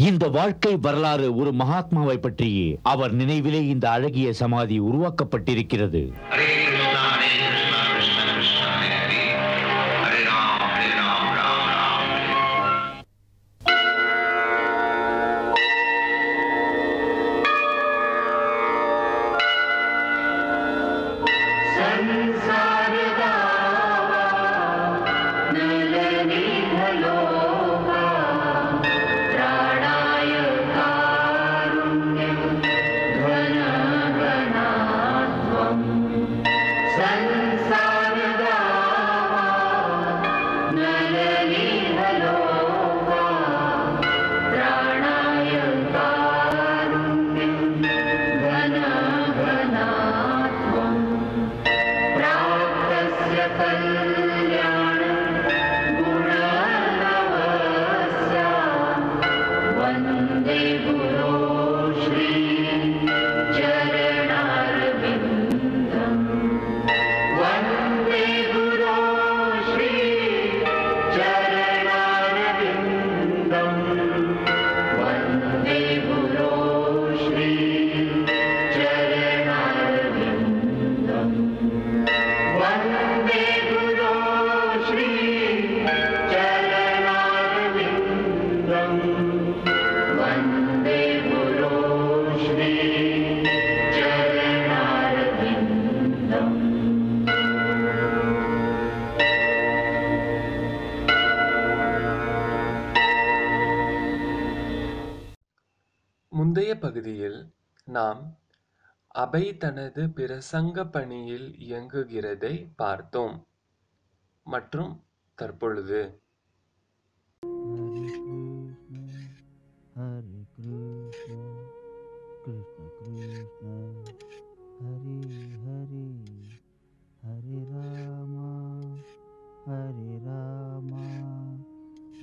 இந்த வாழ்க்கை வரலாறு ஒரு மகாத்மாவை பற்றியே. அவர் நினைவிலே இந்த அழகிய சமாதி உருவாக்கப்பட்டிருக்கிறது. முந்தைய பகுதியில் நாம் அபை தனது பிரசங்க பணியில் இயங்குகிறதை பார்த்தோம். மற்றும் தற்பொழுது ஹரே கிருஷ்ண கிருஷ்ண கிருஷ்ண ஹரே ஹரே ஹரே ராமா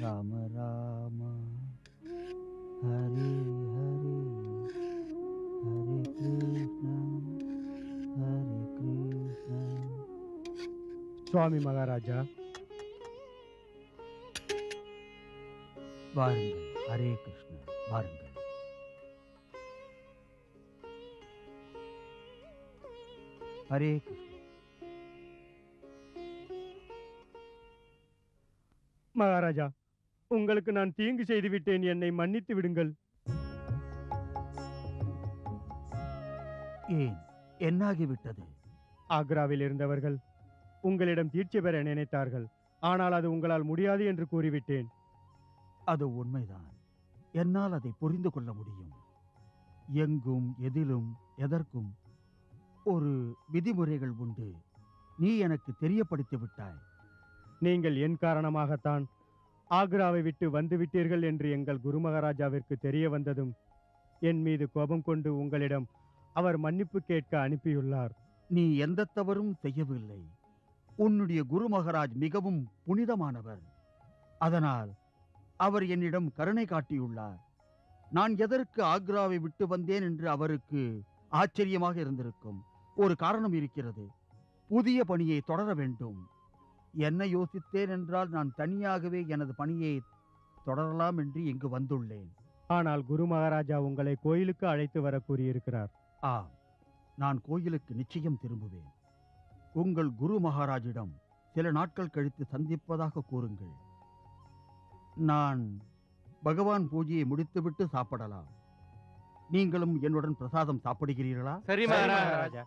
ராம ராம ஹரே ஹரே ஹரே கிருஷ்ண சுவாமி மகாராஜா, வாருங்கள். ஹரே கிருஷ்ண, வாருங்கள். ஹரே கிருஷ்ண. மகாராஜா, உங்களுக்கு நான் தீங்கு செய்து விட்டேன், என்னை மன்னித்து விடுங்கள். ஏன், என்னாகிவிட்டது? ஆக்ராவில் இருந்தவர்கள் உங்களிடம் தீட்சை பெற நினைத்தார்கள். ஆனால் அது உங்களால் முடியாது என்று கூறிவிட்டேன். அது உண்மைதான். என்னால் அதை புரிந்து கொள்ள முடியும். எங்கும் எதிலும் எதற்கும் ஒரு விதிமுறைகள் உண்டு. நீ எனக்கு தெரியப்படுத்தி விட்டாய். நீங்கள் என் காரணமாகத்தான் ஆக்ராவை விட்டு வந்து விட்டீர்கள் என்று எங்கள் குரு மகாராஜாவிற்கு தெரிய வந்ததும் என் மீது கோபம் கொண்டு உங்களிடம் அவர் மன்னிப்பு கேட்க அனுப்பியுள்ளார். நீ எந்த தவறும் செய்யவில்லை. உன்னுடைய குரு மகாராஜ் மிகவும் புனிதமானவர். அதனால் அவர் என்னிடம் கருணை காட்டியுள்ளார். நான் எதற்கு ஆக்ராவை விட்டு வந்தேன் என்று அவருக்கு ஆச்சரியமாக இருந்திருக்கும். ஒரு காரணம் இருக்கிறது. புதிய பணியை தொடர வேண்டும். என்ன யோசித்தேன் என்றால், நான் தனியாகவே எனது பணியை தொடரலாம் என்று இங்கு வந்துள்ளேன். ஆனால் குரு மகாராஜா உங்களை கோயிலுக்கு அழைத்து வர கூறியிருக்கிறார். நான் கோயிலுக்கு நிச்சயம் திரும்புவேன். உங்கள் குரு மகாராஜிடம் சில நாட்கள் கழித்து சந்திப்பதாக கூறுங்கள். நான் பகவான் பூஜையை முடித்துவிட்டு சாப்பிடலாம். நீங்களும் என்னுடன் பிரசாதம் சாப்பிடுகிறீர்களா? சரி மகாராஜா.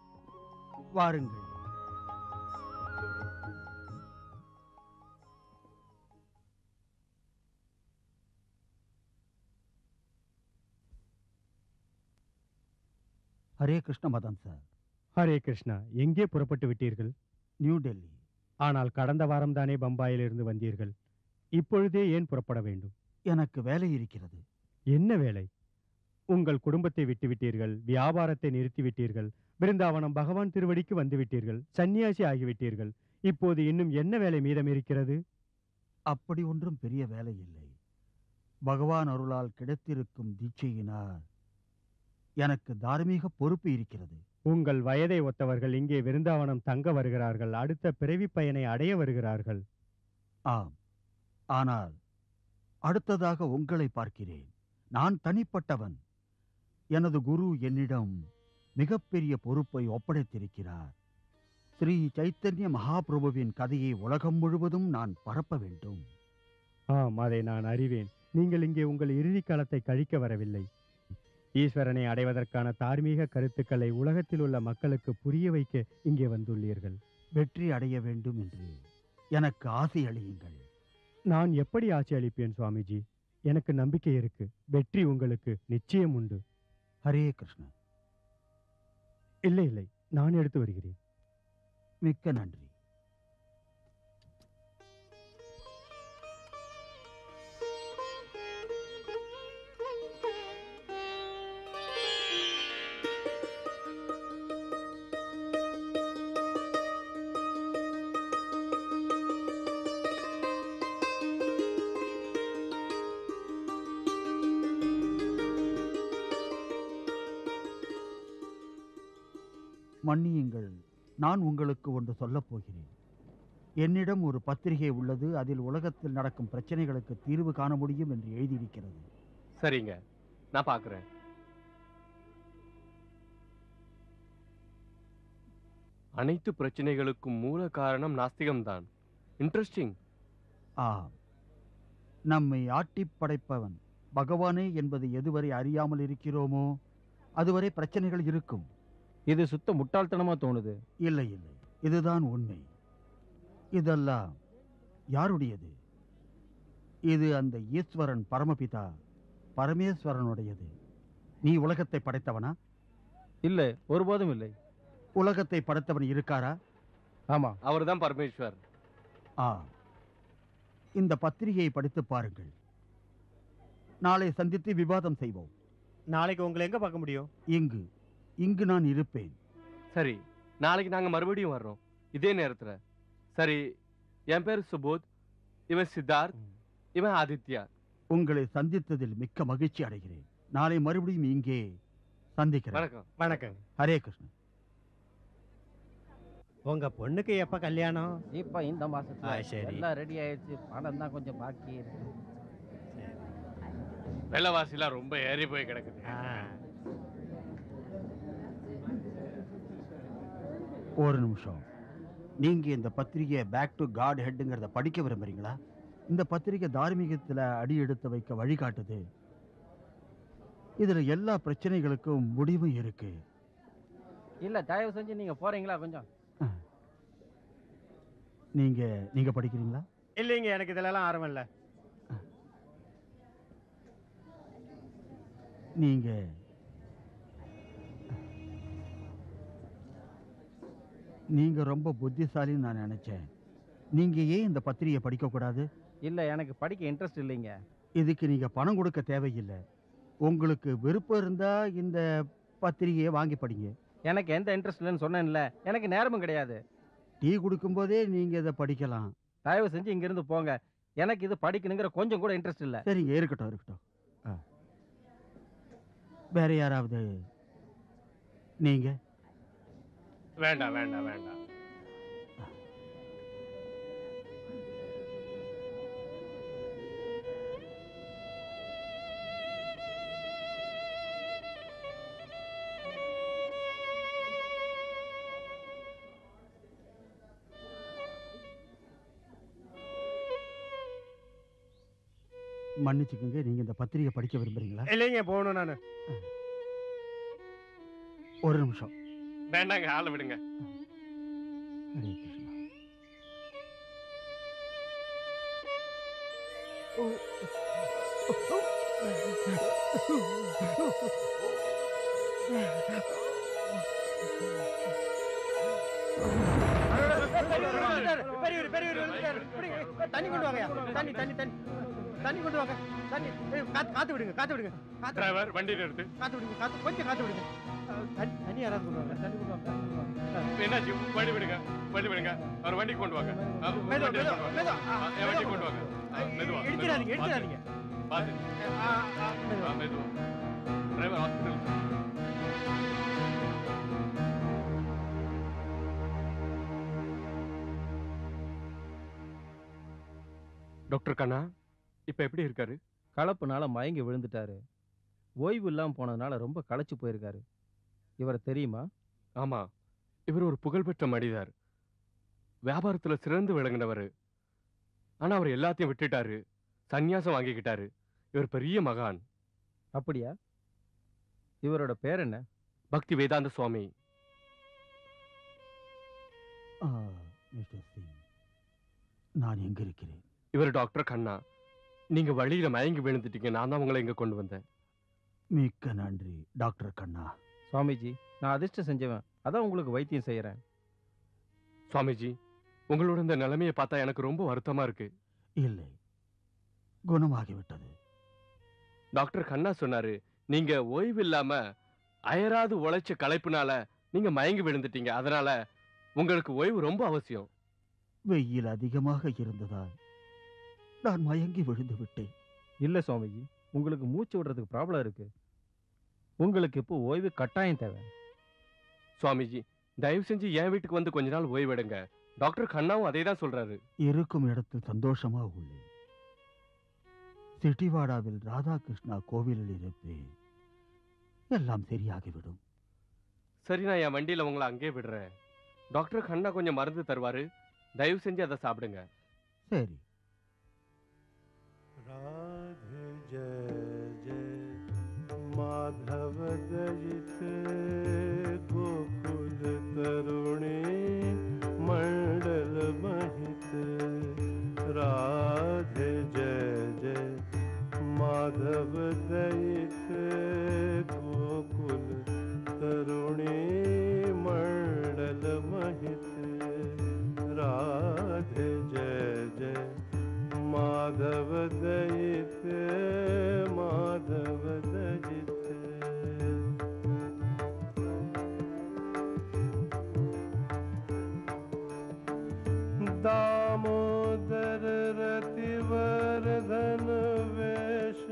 வாருங்கள். ஹரே கிருஷ்ண மதன் சார். ஹரே கிருஷ்ணா. எங்கே புறப்பட்டு விட்டீர்கள்? நியூ டெல்லி. ஆனால் கடந்த வாரம் தானே பம்பாயிலிருந்து வந்தீர்கள். இப்பொழுதே ஏன் புறப்பட வேண்டும்? எனக்கு வேலை இருக்கிறது. என்ன வேலை? உங்கள் குடும்பத்தை விட்டுவிட்டீர்கள், வியாபாரத்தை நிறுத்திவிட்டீர்கள், பிருந்தாவனம் பகவான் திருவடிக்கு வந்துவிட்டீர்கள், சன்னியாசி ஆகிவிட்டீர்கள். இப்போது இன்னும் என்ன வேலை மீதம் இருக்கிறது? அப்படி ஒன்றும் பெரிய வேலை இல்லை. பகவான் அருளால் கிடைத்திருக்கும் தீட்சையினால் எனக்கு தார்மீக பொறுப்பு இருக்கிறது. உங்கள் வயதை ஒத்தவர்கள் இங்கே விருந்தாவனம் தங்க வருகிறார்கள். அடுத்த பிறவி பயனை அடைய வருகிறார்கள். ஆம், ஆனால் அடுத்ததாக உங்களை பார்க்கிறேன். நான் தனிப்பட்டவன். எனது குரு என்னிடம் மிகப்பெரிய பொறுப்பை ஒப்படைத்திருக்கிறார். ஸ்ரீ சைத்தன்ய மகாபிரபுவின் கதையை உலகம் முழுவதும் நான் பரப்ப வேண்டும். ஆம், அதை நான் அறிவேன். நீங்கள் இங்கே உங்கள் இறுதி காலத்தை கழிக்க வரவில்லை. ஈஸ்வரனை அடைவதற்கான தார்மீக கருத்துக்களை உலகத்தில் உள்ள மக்களுக்கு புரிய வைக்க இங்கே வந்துள்ளீர்கள். வெற்றி அடைய வேண்டும் என்று எனக்கு ஆசை அளியுங்கள். நான் எப்படி ஆட்சி அளிப்பேன் சுவாமிஜி? எனக்கு நம்பிக்கை இருக்கு. வெற்றி உங்களுக்கு நிச்சயம் உண்டு. ஹரே கிருஷ்ண. இல்லை இல்லை, நான் எடுத்து வருகிறேன். மிக்க நன்றி. மன்னியுங்கள், நான் உங்களுக்கு ஒன்று சொல்லப் போகிறேன். என்னிடம் ஒரு பத்திரிகை உள்ளது. அதில் உலகத்தில் நடக்கும் பிரச்சனைகளுக்கு தீர்வு காண முடியும் என்று எழுதியிருக்கிறது. சரிங்க, நான் பார்க்கிறேன். அனைத்து பிரச்சனைகளுக்கும் மூல காரணம் நாஸ்திகம்தான். இன்ட்ரெஸ்டிங். ஆம், நம்மை ஆட்டிப் படைப்பவன் பகவானே என்பதை எதுவரை அறியாமல் இருக்கிறோமோ அதுவரை பிரச்சனைகள் இருக்கும். இது சுத்த முட்டாள்தனமா தோணுது. இல்லை இல்லை, இதுதான் உண்மை. இதெல்லாம் யாருடையது? இது அந்த ஈஸ்வரன் பரமபிதா பரமேஸ்வரனுடையது. நீ உலகத்தை படைத்தவனா? இல்ல, ஒருபோதும் இல்லை. உலகத்தை படைத்தவன் இருக்காரா? ஆமா, அவர்தான் பரமேஸ்வர். ஆ, இந்த பத்திரிகையை படித்து பாருங்கள். நாளை சந்தித்து விவாதம் செய்வோம். நாளைக்கு உங்களை எங்க பார்க்க முடியும்? இங்கு நான் இருப்பேன். சரி, நாளைக்கு நாங்க மறுபடியும் வர்றோம் இதே நேரத்துல. சரி, என் பேர் சுபோத், இவன் சித்தார்த், இவன் ஆதித்யா. உங்களை சந்தித்ததில் மிக்க மகிழ்ச்சி அடைகிறேன். நாளை மறுபடியும் இங்கே சந்திக்கிறேன். வணக்கம். வணக்கம். ஹரே கிருஷ்ணன். உங்க பொண்ணுக்கு எப்ப கல்யாணம்? இப்ப இந்த மாசத்துல சரி. எல்லாம் ரெடி ஆயிடுச்சு. பணம் தான் கொஞ்சம் பாக்கி இருக்கு. வெள்ளவாசிலாம் ரொம்ப ஏறி போய் கிடக்குது. ஒரு நிமிஷம். நீங்க இந்த பத்திரிகையை பேக் டு காட் ஹெட்ங்கிறத படிக்க விரும்புறீங்களா? இந்த பத்திரிகை தார்மீகத்துல அடி எடுத்து வைக்க வழிகாட்டுது. இதுல எல்லா பிரச்சனைகளுக்கும் முடிவும் இருக்கு. இல்ல, தயவு செஞ்சு நீங்க போறீங்களா கொஞ்சம்? நீங்க படிக்கிறீங்களா? இல்லைங்க, எனக்கு இதெல்லாம் ஆர்வம் இல்ல. நீங்க நீங்க ரொம்ப புத்திசாலின்னு நான் நினைச்சேன். நீங்க ஏன் இந்த பத்திரிகையை படிக்க கூடாது? இல்ல, எனக்கு படிக்க இன்ட்ரெஸ்ட் இல்லைங்க. இதுக்கு நீங்க பணம் கொடுக்க தேவையில்லை. உங்களுக்கு விருப்பம் இருந்தா இந்த பத்திரிகையை வாங்கி படிங்க. எனக்கு எந்த இன்ட்ரெஸ்ட் இல்லைன்னு சொன்னேன்ல, எனக்கு நேரமும் கிடையாது. டீ குடிக்கும்போதே நீங்க இதை படிக்கலாம். தயவு செஞ்சு இங்க இருந்து போங்க. எனக்கு இது படிக்கணுங்கிற கொஞ்சம் கூட இன்ட்ரெஸ்ட் இல்ல. சரிங்க, இருக்கட்டும். வேற யாராவது? நீங்க? வேண்டாம் வேண்டாம் வேண்டாம். மன்னிச்சுக்கோங்க, நீங்க இந்த பத்திரிகை படிக்க விரும்புறீங்களா? இல்லைங்க, போகணும் நானு. ஒரு நிமிஷம். வேண்டாங்க, ஆளை விடுங்க. ஹரே கிருஷ்ணா. தண்ணி கொண்டு வாங்க. தண்ணி கொண்டு வாங்க. தண்ணி காத்து விடுங்க. டிரைவர், வண்டி நிறுத்து. கொஞ்சம் காத்து விடுங்க. தண்ணி யாராவது கொண்டு வாங்க. தண்ணி கொண்டு வாங்க. என்னாச்சு? வண்டி விடுங்க. அவர் வண்டி கொண்டு வாங்க. மெதுவா. என் வண்டி கொண்டு வாங்க. மெதுவா. இடிச்சிடாதீங்க. பாத்து. மெதுவா. Driver, hospital. டாக்டர் கண்ணா இப்ப எப்படி இருக்காரு? கலப்புனால மயங்கி விழுந்துட்டாரு. ஓய்வு இல்லாம போனதுனால ரொம்ப களைச்சு போயிருக்காரு. இவரை தெரியுமா? ஆமா, இவர் ஒரு புகழ்பெற்ற மனிதர். வியாபாரத்துல சிறந்து விளங்கினவர். ஆனா அவர் எல்லாத்தையும் விட்டுட்டாரு, சந்நியாசம் வாங்கிக்கிட்டாரு. இவர் பெரிய மகான். அப்படியா? இவரோட பேர் என்ன? பக்தி வேதாந்த சுவாமி. மிஸ்டர் சிங், நான் எங்க இருக்கிறேன்? இவர் டாக்டர் கண்ணா. நீங்க வழியில மயங்கி விழுந்துட்டீங்க. நான் தான் உங்களை இங்க கொண்டு வந்தேன். மிக்க நன்றி டாக்டர் கண்ணா. சுவாமிஜி, நான் அதிர்ஷ்டம் செஞ்சவன். அதான் உங்களுக்கு வைத்தியம் செய்யறேன். சுவாமிஜி, உங்களோட இந்த நிலைமையை பார்த்தா எனக்கு ரொம்ப வருத்தமா இருக்கு. இல்லை, குணமாகிவிட்டது. டாக்டர் கண்ணா சொன்னாரு, நீங்க ஓய்வு இல்லாம அயராது உழைச்ச களைப்புனால நீங்க மயங்கி விழுந்துட்டீங்க. அதனால உங்களுக்கு ஓய்வு ரொம்ப அவசியம். வெயில் அதிகமாக இருந்ததால் நான் மயங்கி விழுந்து விட்டேன். இல்ல சுவாமிஜி, உங்களுக்கு மூச்சு விடுறதுக்கு ப்ராப்ளம் இருக்கு. உங்களுக்கு இப்போ ஓய்வு கட்டாயம் தேவை. சுவாமிஜி, தயவு செஞ்சு என் வீட்டுக்கு வந்து கொஞ்ச நாள் ஓய்வெடுங்க. டாக்டர் கண்ணாவும் அதே தான் சொல்றாரு. இருக்கும் இடத்தில் சந்தோஷமா உள்ளேன். சிட்டிவாடாவில் ராதாகிருஷ்ணா கோவிலில் இருப்பேன். எல்லாம் சரியாகிவிடும். சரி, நான் என் வண்டியில உங்களை அங்கே விடுறேன். டாக்டர் கண்ணா கொஞ்சம் மருந்து தருவாரு. தயவு செஞ்சு அதை சாப்பிடுங்க. சரி. राधे जय जय माधव दयित गोकुल तरुणे मंडल महित। राधे जय जय माधव दयित गोकुल तरुणे मंडल महित। राधे जय जय माधव दयित माधव दयित। दामोदर रतिवर्धन वेश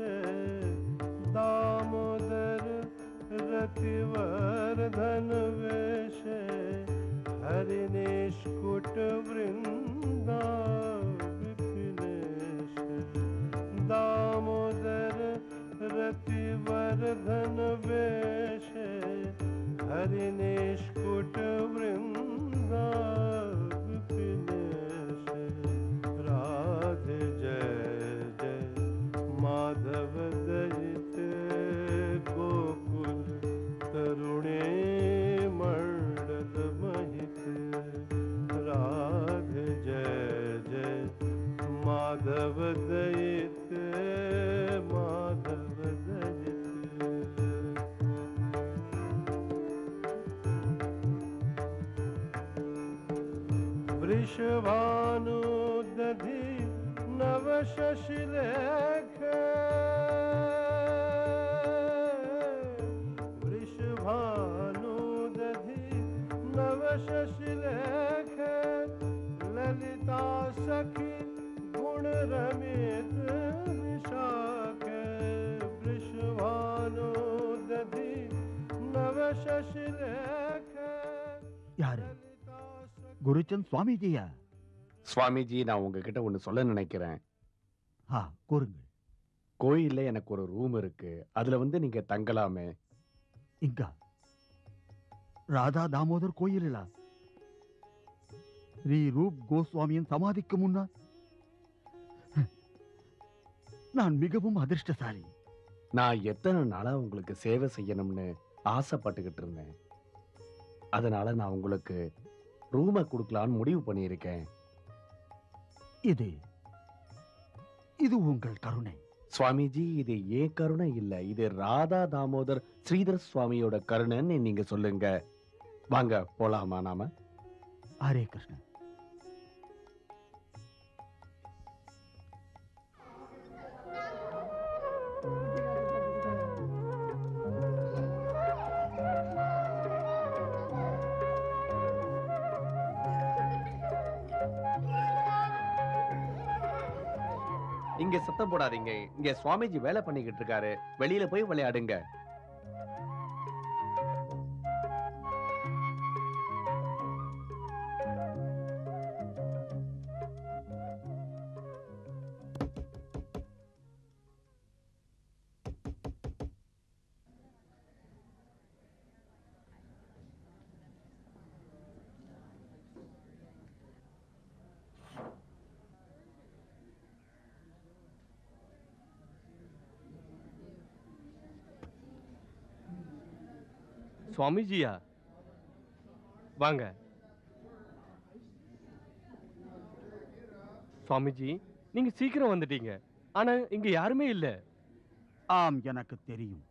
दामोदर रतिवर्धन वेश हरिनिष्कुट वृंदा दामोदर रतिवर्धन वेश हरिनिष्कुट वृंदा विपिनेश। राधे जय जय माधव दयित गोकुल तरुणे मंडल महित। राधे जय जय माधव दयित माधव दयित। वृषभानु दधि नव शशिलेख वृषभानु दधि नव शशिलेख ललिता सखी गुण रमित निशाख। वृषभानु दधि नव शशिलेख। யாரு? குருச்சந்த் சுவாமிஜியா? சுவாமிஜி, நான் உங்ககிட்ட ஒன்று சொல்ல நினைக்கிறேன். கூறுங்கள். கோயில்ல எனக்கு ஒரு ரூம் இருக்கு. அதுல வந்து நீங்க தங்கலாமே. இங்க ராதா தாமோதர் கோயிலா? ஸ்ரீ ரூப் கோஸ்வாமியின் சமாதிக்கு முன்னால்? நான் மிகவும் அதிர்ஷ்டசாலி. நான் எத்தனை நாளா உங்களுக்கு சேவை செய்யணும்னு ஆசைப்பட்டுக்கிட்டு இருந்தேன். அதனால நான் உங்களுக்கு ரூமை கொடுக்கலான்னு முடிவு பண்ணியிருக்கேன். இது இது உங்கள் கருணை. சுவாமிஜி, இது ஏன் கருணை இல்ல, இது ராதா தாமோதர் ஸ்ரீதர் சுவாமியோட கருணைன்னு நீங்க சொல்லுங்க. வாங்க போலாமா நாம? ஹரே கிருஷ்ணா. இங்க சத்தம் போடாதீங்க. இங்க சுவாமிஜி வேலை பண்ணிக்கிட்டு இருக்காரு. வெளியில போய் விளையாடுங்க. சுவாமிஜியா? வாங்க. சுவாமிஜி, நீங்க சீக்கிரம் வந்துட்டீங்க. ஆனா இங்க யாருமே இல்ல. ஆம், எனக்கு தெரியும்.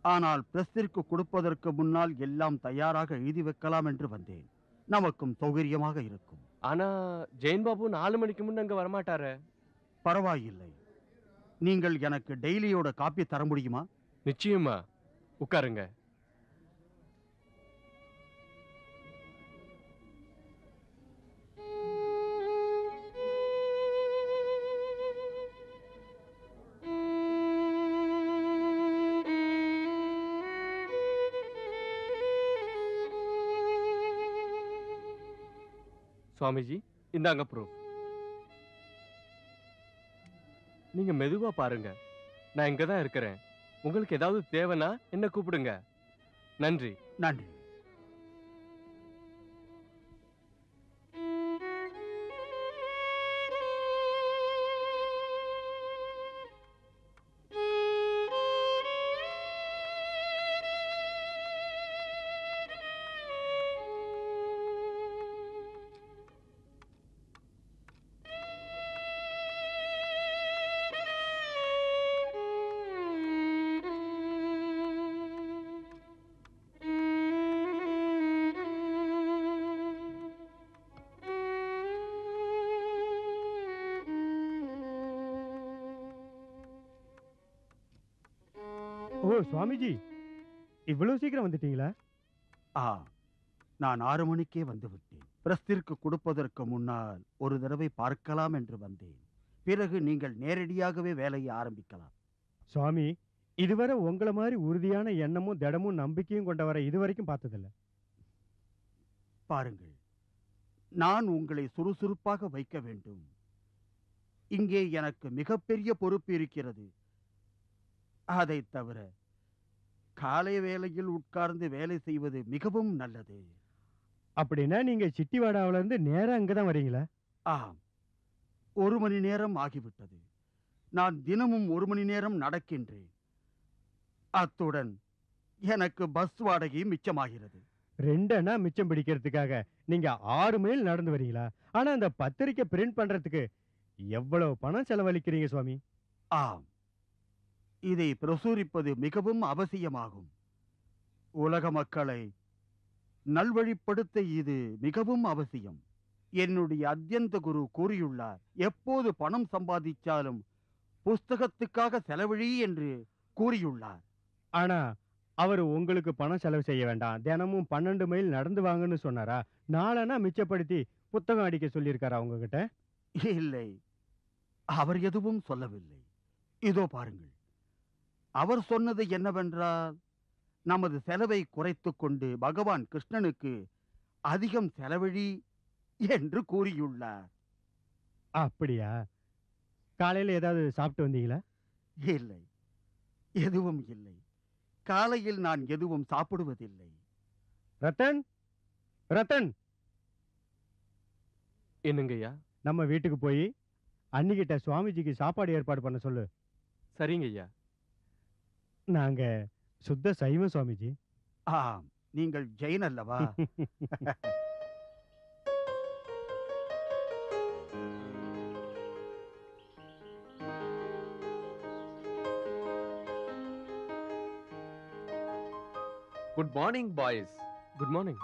ஆனால் பிரஸ்ஸிற்கு கொடுப்பதற்கு முன்னால் எல்லாம் தயாராக எழுதி வைக்கலாம் என்று வந்தேன். நமக்கும் சௌகரியமாக இருக்கும். ஆனா ஜெயின் பாபு 4 மணிக்கு முன்ன அங்க வரமாட்டாரே. பரவாயில்லை. நீங்கள் எனக்கு டெய்லியோட காப்பி தர முடியுமா? நிச்சயமா. உட்காருங்க. சுவாமிஜி, இந்தாங்க ப்ரூஃப். நீங்க மெதுவா பாருங்க. நான் இங்க தான் இருக்கிறேன். உங்களுக்கு ஏதாவது தேவைன்னா என்ன கூப்பிடுங்க. நன்றி. நன்றி. ஓ சுவாமிஜி, இவ்வளவு சீக்கிரம் வந்துட்டீங்களா? நான் 6 மணிக்கே வந்து விட்டேன். பிரஸ்ஸிற்கு கொடுப்பதற்கு முன்னால் ஒரு தடவை பார்க்கலாம் என்று வந்தேன். பிறகு நீங்கள் நேரடியாகவே வேலையை ஆரம்பிக்கலாம். சுவாமி, இதுவரை உங்களை மாதிரி உறுதியான எண்ணமும் திடமும் நம்பிக்கையும் கொண்டவரை இதுவரைக்கும் பார்த்ததில்ல. பாருங்கள், நான் உங்களை சுறுசுறுப்பாக வைக்க வேண்டும். இங்கே எனக்கு மிகப்பெரிய பொறுப்பு இருக்கிறது. அதை தவிர காலை வேளையில் உட்கார்ந்து வேலை செய்வது மிகவும் நல்லது. அப்படின்னா நீங்க சிட்டிவாடாவில இருந்து நேரா அங்கதான் வரீங்களா? ஆம், 1 மணி நேரம் ஆகிவிட்டது. நான் தினமும் 1 மணி நேரம் நடக்கின்றேன். அத்துடன் எனக்கு பஸ் வாடகையும் மிச்சமாகிறது. 2 அண்ணா மிச்சம் பிடிக்கிறதுக்காக நீங்க 6 மைல் நடந்து வரீங்களா? ஆனா அந்த பத்திரிக்கை பிரிண்ட் பண்றதுக்கு எவ்வளவு பணம் செலவழிக்கிறீங்க சுவாமி? ஆம், இதை பிரசுரிப்பது மிகவும் அவசியமாகும். உலக மக்களை நல்வழிப்படுத்த இது மிகவும் அவசியம். என்னுடைய அத்தியந்த குரு கூறியுள்ளார், எப்போது பணம் சம்பாதிச்சாலும் புஸ்தகத்துக்காக செலவழி என்று கூறியுள்ளார். ஆனா அவர் உங்களுக்கு பணம் செலவு செய்ய வேண்டாம், தினமும் 12 மைல் நடந்து வாங்கன்னு சொன்னாரா? 4 அண்ணா மிச்சப்படுத்தி புத்தகம் அடிக்க சொல்லியிருக்காரா உங்ககிட்ட? இல்லை, அவர் எதுவும் சொல்லவில்லை. இதோ பாருங்கள், அவர் சொன்னது என்னவென்றால், நமது செலவை குறைத்துக் கொண்டு பகவான் கிருஷ்ணனுக்கு அதிகம் செலவழி என்று கூறியுள்ளார். அப்படியா? காலையில ஏதாவது சாப்பிட்டு வந்தீங்களா? இல்லை, எதுவும் இல்லை. காலையில் நான் எதுவும் சாப்பிடுவதில்லை. ரத்தன், ரத்தன், என்னங்கய்யா? நம்ம வீட்டுக்கு போய் அன்னிக்கிட்ட சுவாமிஜிக்கு சாப்பாடு ஏற்பாடு பண்ண சொல்லு. சரிங்க ஐயா. நாங்க சுத்த சைவம் சுவாமிஜி. ஆம், நீங்கள் ஜெயின் அல்லவா? Good morning boys. Good morning.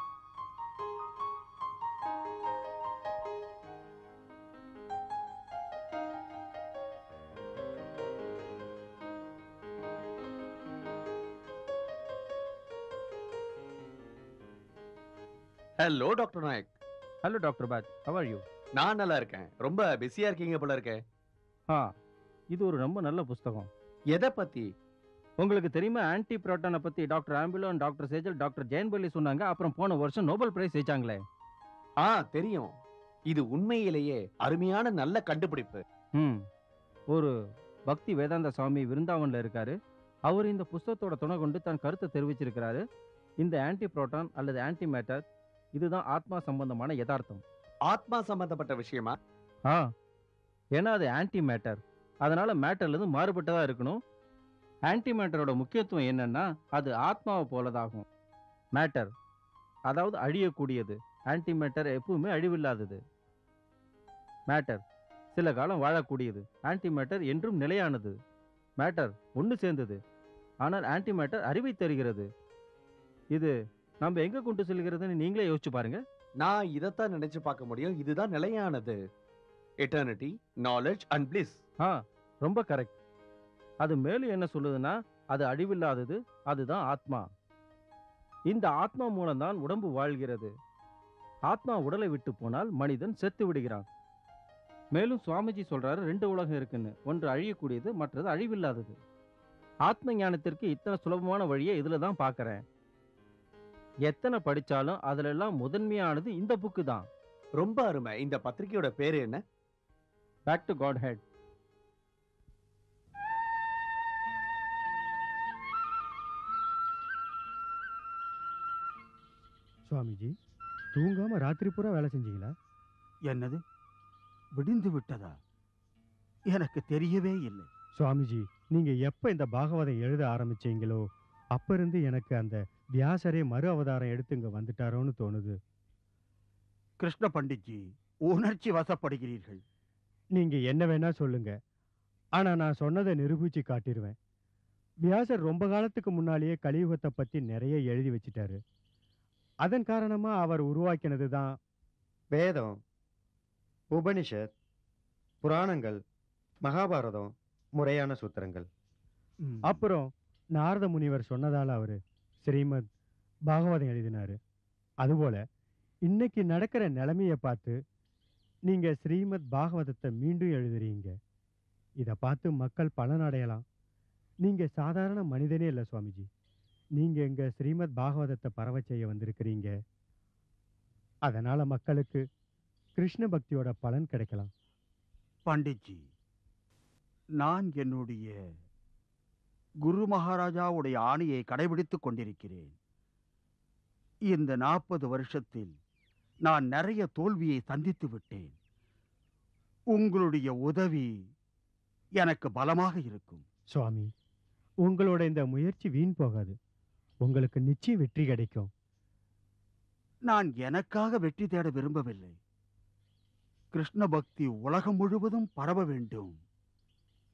Hello doctor Nayak. Hello doctor Bhat, how are you? நான் நல்லா இருக்கேன். ரொம்ப பிஸியா இருக்கீங்க போல இருக்கே. இது ஒரு ரொம்ப நல்ல புஸ்தகம். எதை பத்தி? உங்களுக்கு தெரியுமா, ஆன்டி புரோட்டானை பத்தி டாக்டர் ஆம்பிலோன், டாக்டர் சேஜல், டாக்டர் ஜெயின் பல்லி சொன்னாங்க. அப்புறம் போன வருஷம் நோபல் பிரைஸ் ஜெயிச்சாங்களே. தெரியும். இது உண்மையிலேயே அருமையான நல்ல கண்டுபிடிப்பு. ஒரு பக்தி வேதாந்த சுவாமி விருந்தாவன்ல இருக்காரு. அவர் இந்த புஸ்தகத்தோட துணை கொண்டு தன் கருத்தை தெரிவிச்சிருக்கிறாரு. இந்த ஆன்டி புரோட்டான் அல்லது ஆன்டி மேட்டர், இதுதான் ஆத்மா சம்பந்தமான யதார்த்தம். ஆத்மா சம்பந்தப்பட்ட விஷயமா? ஏன்னா அது ஆன்டி மேட்டர், அதனால மேட்டர்ல இருந்து மாறுபட்டதா இருக்கணும். ஆன்டி மேட்டரோட முக்கியத்துவம் என்னன்னா, அது ஆத்மாவை போலதாகும். மேட்டர் அதாவது அழியக்கூடியது. ஆன்டி மேட்டர் எப்பவுமே அழிவில்லாதது. மேட்டர் சில காலம் வாழக்கூடியது. ஆன்டி மேட்டர் என்றும் நிலையானது. மேட்டர் ஒன்று சேர்ந்தது. ஆனால் ஆன்டி மேட்டர் அறிவை தருகிறது. இது நம்ம எங்க கொண்டு செல்கிறதுன்னு நீங்களே யோசிச்சு பாருங்க. நான் இதைத்தான் நினைச்சு பார்க்க முடியும். இதுதான் நிலையானது. Eternity, knowledge and bliss. ரொம்ப கரெக்ட். அது மேலும் என்ன சொல்லுதுன்னா, அது அழிவில்லாதது. அதுதான் ஆத்மா. இந்த ஆத்மா மூலம்தான் உடம்பு வாழ்கிறது. ஆத்மா உடலை விட்டு போனால் மனிதன் செத்து விடுகிறான். மேலும் சுவாமிஜி சொல்றாரு, 2 உலகம் இருக்குன்னு. ஒன்று அழியக்கூடியது, மற்றது அழிவில்லாதது. ஆத்ம ஞானத்திற்கு இத்தனை சுலபமான வழியை இதுல தான் பார்க்கறேன். எத்தனை படிச்சாலும் அதுல எல்லாம் முதன்மையானது இந்த புக்கு தான். ரொம்ப அருமை. இந்த பத்திரிகையோட பேரு என்ன? Back to Godhead. Swamiji, தூங்காம ராத்திரி பூரா வேலை செஞ்சீங்களா? என்னது, விடிந்து விட்டதா? எனக்கு தெரியவே இல்லை. சுவாமிஜி, நீங்க எப்ப இந்த பாகவதம் எழுத ஆரம்பிச்சீங்களோ அப்ப இருந்து எனக்கு அந்த வியாசரே மறு அவதாரம் எடுத்து இங்க வந்துட்டாரோன்னு தோணுது. கிருஷ்ண பண்டிட்ஜி, உணர்ச்சி வசப்படுகிறீர்கள். நீங்க என்ன வேணா சொல்லுங்க, ஆனா நான் சொன்னதை நிரூபிச்சு காட்டிடுவேன். வியாசர் ரொம்ப காலத்துக்கு முன்னாலேயே கலியுகத்தை பத்தி நிறைய எழுதி வச்சிட்டாரு. அதன் காரணமா அவர் உருவாக்கினது தான் வேதம், உபனிஷத், புராணங்கள், மகாபாரதம், முறையான சூத்திரங்கள். அப்புறம் நாரத முனிவர் சொன்னதால அவரு ஸ்ரீமத் பாகவதம் எழுதினாரு. அதுபோல இன்னைக்கு நடக்கிற நிலைமையை பார்த்து நீங்க ஸ்ரீமத் பாகவதத்தை மீண்டும் எழுதுறீங்க. இதை பார்த்து மக்கள் பலனடையலாம். நீங்க சாதாரண மனிதனே இல்லை சுவாமிஜி. நீங்க இங்க ஸ்ரீமத் பாகவதத்தை பரவ செய்ய வந்திருக்கிறீங்க. அதனால மக்களுக்கு கிருஷ்ண பக்தியோட பலன் கிடைக்கலாம். பண்டிட்ஜி, நான் என்னுடைய குரு மகாராஜாவுடைய ஆணையை கடைபிடித்துக் கொண்டிருக்கிறேன். இந்த 40 வருஷத்தில் நான் நிறைய தோல்வியை சந்தித்து விட்டேன். உங்களுடைய உதவி எனக்கு பலமாக இருக்கும். சுவாமி, உங்களோட இந்த முயற்சி வீண் போகாது. உங்களுக்கு நிச்சயம் வெற்றி கிடைக்கும். நான் எனக்காக வெற்றி தேட விரும்பவில்லை. கிருஷ்ண பக்தி உலகம் முழுவதும் பரவ வேண்டும்.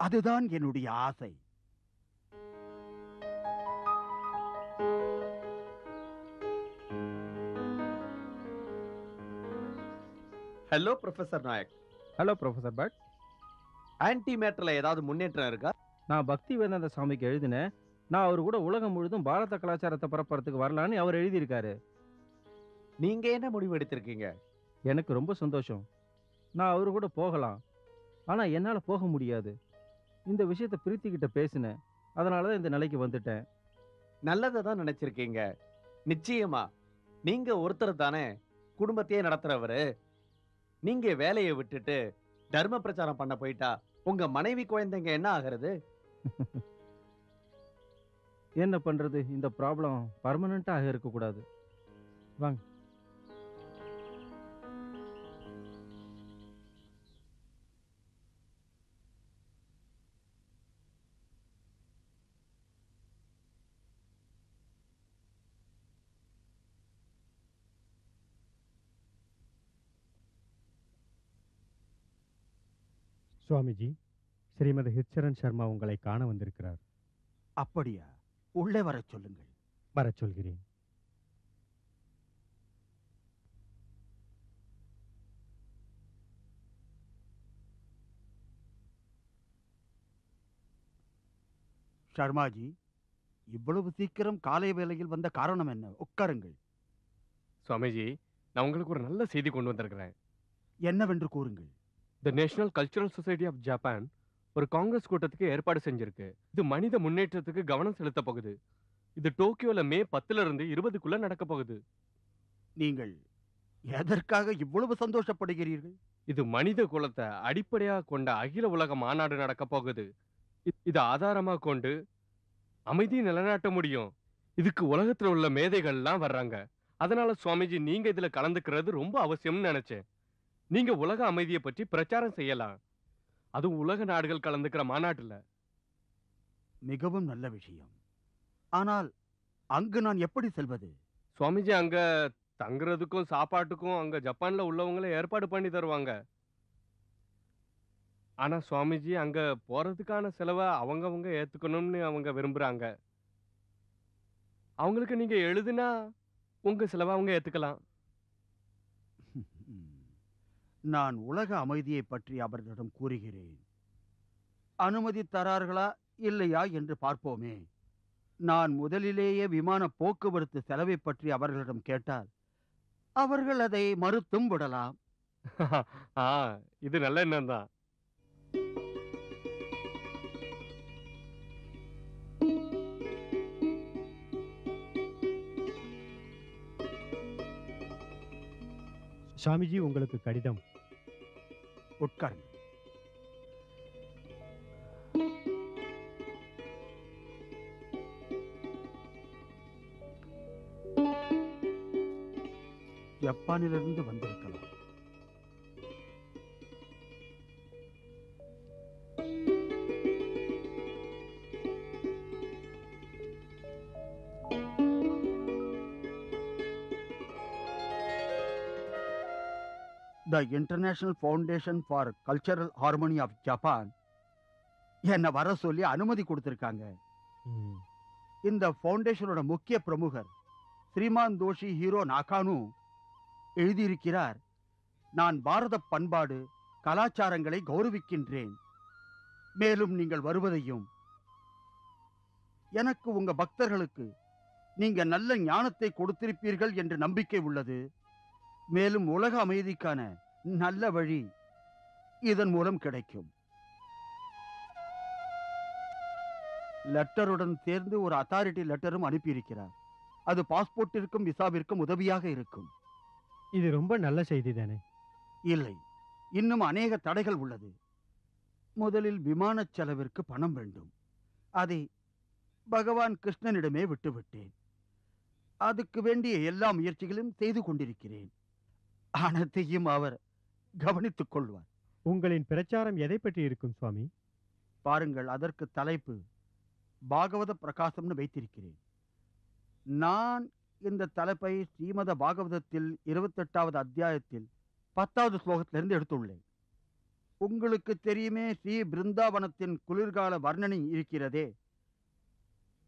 அதுதான் என்னுடைய ஆசை. Hello professor Nayak. Hello professor Bhat. Anti மேட்டர்ல ஏதாவது முன்னேற்றம் இருக்கா? நான் பக்தி வேதாந்த சாமிக்கு எழுதினேன். நான் அவர் கூட உலகம் முழுதும் பாரத கலாச்சாரத்தை பரப்புறதுக்கு வரலான்னு அவர் எழுதியிருக்காரு. நீங்க என்ன முடிவு எடுத்திருக்கீங்க? எனக்கு ரொம்ப சந்தோஷம். நான் அவரு கூட போகலாம். ஆனால் என்னால் போக முடியாது. இந்த விஷயத்தை பிரீத்திக்கிட்ட பேசினேன். அதனால தான் இந்த நிலைக்கு வந்துட்டேன். நல்லதை தான் நினைச்சிருக்கீங்க. நிச்சயமா நீங்க ஒருத்தர் தானே குடும்பத்தையே நடத்துறவரு. நீங்க வேலையை விட்டுட்டு தர்ம பிரச்சாரம் பண்ண போயிட்டா உங்க மனைவி குழந்தைங்க என்ன ஆகிறது? என்ன பண்றது? இந்த ப்ராப்ளம் பர்மனண்டாக இருக்கக்கூடாது. வாங்க. சுவாமிஜி, ஸ்ரீமதி ஹிட்சரன் சர்மா உங்களை காண வந்திருக்கிறார். அப்படியா? உள்ளே வரச் சொல்லுங்கள். வரச் சொல்கிறேன். சர்மாஜி, இவ்வளவு சீக்கிரம் காலை வேளையில் வந்த காரணம் என்ன? உட்காருங்கள். சுவாமிஜி, நான் உங்களுக்கு ஒரு நல்ல செய்தி கொண்டு வந்திருக்கிறேன். என்னவென்று கூறுங்கள். The national cultural society of Japan ஒரு காங்கிரஸ் கூட்டத்துக்கு ஏற்பாடு செஞ்சிருக்கு. இது மனித முன்னேற்றத்துக்கு கவனம் செலுத்த போகுது. இது டோக்கியோல மே 10 இருந்து 20க்குள்ள நடக்க போகுது. நீங்கள் எதற்காக இவ்வளவு சந்தோஷப்படுகிறீர்கள்? இது மனித குலத்தை அடிப்படையாக கொண்ட அகில உலக மாநாடு நடக்க போகுது. இது ஆதாரமா கொண்டு அமைதியை நிலைநாட்ட முடியும். இதுக்கு உலகத்துல உள்ள மேதைகள்லாம் வர்றாங்க. அதனால சுவாமிஜி, நீங்க இதுல கலந்துக்கிறது ரொம்ப அவசியம்னு நினைச்சேன். நீங்க உலக அமைதியை பற்றி பிரச்சாரம் செய்யலாம். அதுவும் உலக நாடுகள் கலந்துக்கிற மாநாட்டுல. மிகவும் நல்ல விஷயம். ஆனால் அங்கு நான் எப்படி செல்வது? சுவாமிஜி அங்க தங்குறதுக்கும் சாப்பாட்டுக்கும் அங்க ஜப்பான்ல உள்ளவங்களே ஏற்பாடு பண்ணி தருவாங்க. ஆனா சுவாமிஜி அங்க போறதுக்கான செலவை அவங்கவங்க ஏத்துக்கணும்னு அவங்க விரும்புறாங்க. அவங்களுக்கு நீங்க எழுதுனா உங்க செலவை அவங்க ஏத்துக்கலாம். நான் உலக அமைதியை பற்றி அவர்களிடம் கூறுகிறேன். அனுமதி தரார்களா இல்லையா என்று பார்ப்போமே. நான் முதலிலேயே விமான போக்குவரத்து செலவை பற்றி அவர்களிடம் கேட்டால் அவர்கள் அதை மறுத்தும் விடலாம். ஆ, இது நல்ல எண்ணம் தான். சாமிஜி, உங்களுக்கு கடிதம். உட்காருங்கள். ஜப்பானிலிருந்து வந்திருக்கலாம். The International Foundation for Cultural Harmony of Japan என்ன வர சொல்லி அனுமதி கொடுத்திருக்காங்க. இந்த ஃபவுண்டேஷனோட முக்கிய பிரமுகர் ஸ்ரீமான் தோஷி ஹீரோ நாகானு எழுதியிருக்கிறார். நான் பாரத பண்பாடு கலாச்சாரங்களை கௌரவிக்கின்றேன். மேலும் நீங்கள் வருவதையும் எனக்கு உங்க பக்தர்களுக்கு நீங்க நல்ல ஞானத்தை கொடுத்திருப்பீர்கள் என்று நம்பிக்கை உள்ளது. மேலும் உலக அமைதிக்கான நல்ல வழி இதன் மூலம் கிடைக்கும். லெட்டருடன் சேர்ந்து ஒரு அத்தாரிட்டி லெட்டரும் அனுப்பியிருக்கிறார். அது பாஸ்போர்ட்டிற்கும் விசாவிற்கும் உதவியாக இருக்கும். இது ரொம்ப நல்ல செய்தி தானே? இல்லை, இன்னும் அநேக தடைகள் உள்ளது. முதலில் விமான செலவிற்கு பணம் வேண்டும். அதை பகவான் கிருஷ்ணனிடமே விட்டுவிட்டேன். அதுக்கு வேண்டிய எல்லா முயற்சிகளும் செய்து கொண்டிருக்கிறேன். அனைத்தையும் அவர் கவனித்துக் கொள்வார். உங்களின் பிரச்சாரம் எதை பற்றி இருக்கும் சுவாமி? பாருங்கள், அதற்கு தலைப்பு பாகவத பிரகாசம்னு வைத்திருக்கிறேன். நான் இந்த தலைப்பை ஸ்ரீமத பாகவதத்தில் 28வது அத்தியாயத்தில் 10வது ஸ்லோகத்திலிருந்து எடுத்துள்ளேன். உங்களுக்கு தெரியுமே, ஸ்ரீ பிருந்தாவனத்தின் குளிர்கால வர்ணனை இருக்கிறதே,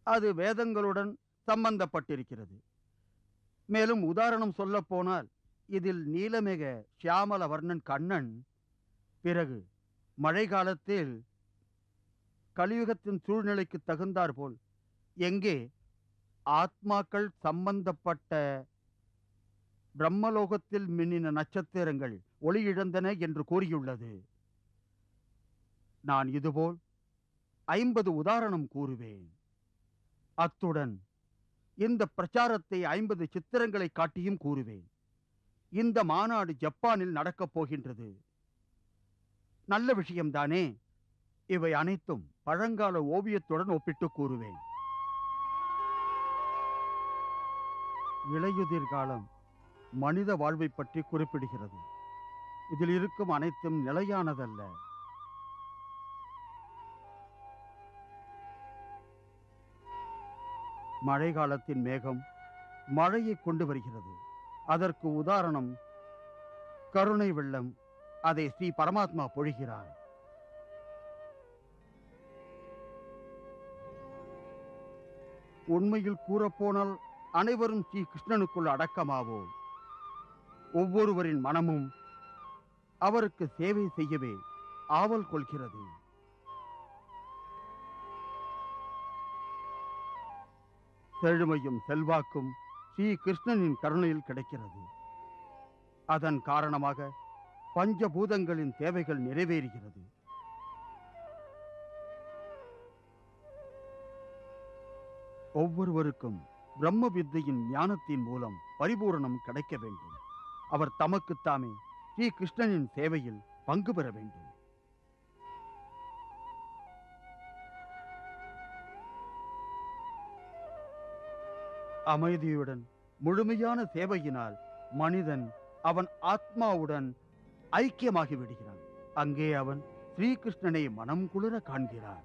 அது வேதங்களுடன் சம்பந்தப்பட்டிருக்கிறது. மேலும் உதாரணம் சொல்ல போனால், இதில் நீலமேக சியாமல வர்ணன் கண்ணன், பிறகு மழை காலத்தில் கலியுகத்தின் சூழ்நிலைக்கு தகுந்தார் போல் எங்கே ஆத்மாக்கள் சம்பந்தப்பட்ட பிரம்மலோகத்தில் மின்னின நட்சத்திரங்கள் ஒளி இழந்தன என்று கூறியுள்ளது. நான் இதுபோல் 50 உதாரணம் கூறுவேன். அத்துடன் இந்த பிரச்சாரத்தை 50 சித்திரங்களை காட்டியும் கூறுவேன். இந்த மாநாடு ஜப்பானில் நடக்கப் போகின்றது. நல்ல விஷயம்தானே? இவை அனைத்தும் பழங்கால ஓவியத்துடன் ஒப்பிட்டு கூறுவேன். இலையுதிர் காலம் மனித வாழ்வை பற்றி குறிப்பிடுகிறது. இதில் இருக்கும் அனைத்தும் நிலையானதல்ல. மழை காலத்தின் மேகம் மழையை கொண்டு வருகிறது. அதற்கு உதாரணம் கருணை வெள்ளம். அதை ஸ்ரீ பரமாத்மா பொழிகிறார். உண்மையில் கூறப்போனால் அனைவரும் ஸ்ரீ கிருஷ்ணனுக்குள் அடக்கமாவோம். ஒவ்வொருவரின் மனமும் அவருக்கு சேவை செய்யவே ஆவல் கொள்கிறது. செழுமையும் செல்வாக்கும் ஸ்ரீ கிருஷ்ணனின் கருணையில் கிடைக்கிறது. அதன் காரணமாக பஞ்சபூதங்களின் தேவைகள் நிறைவேறுகிறது. ஒவ்வொருவருக்கும் பிரம்ம வித்தையின் ஞானத்தின் மூலம் பரிபூரணம் கிடைக்க வேண்டும். அவர் தமக்குத்தாமே ஸ்ரீ கிருஷ்ணனின் சேவையில் பங்கு பெற வேண்டும். அமைதியுடன் முழுமையான சேவையினால் மனிதன் அவன் ஆத்மாவுடன் ஐக்கியமாகி விடுகிறான். அங்கே அவன் ஸ்ரீகிருஷ்ணனை மனம் குளிர காண்கிறான்.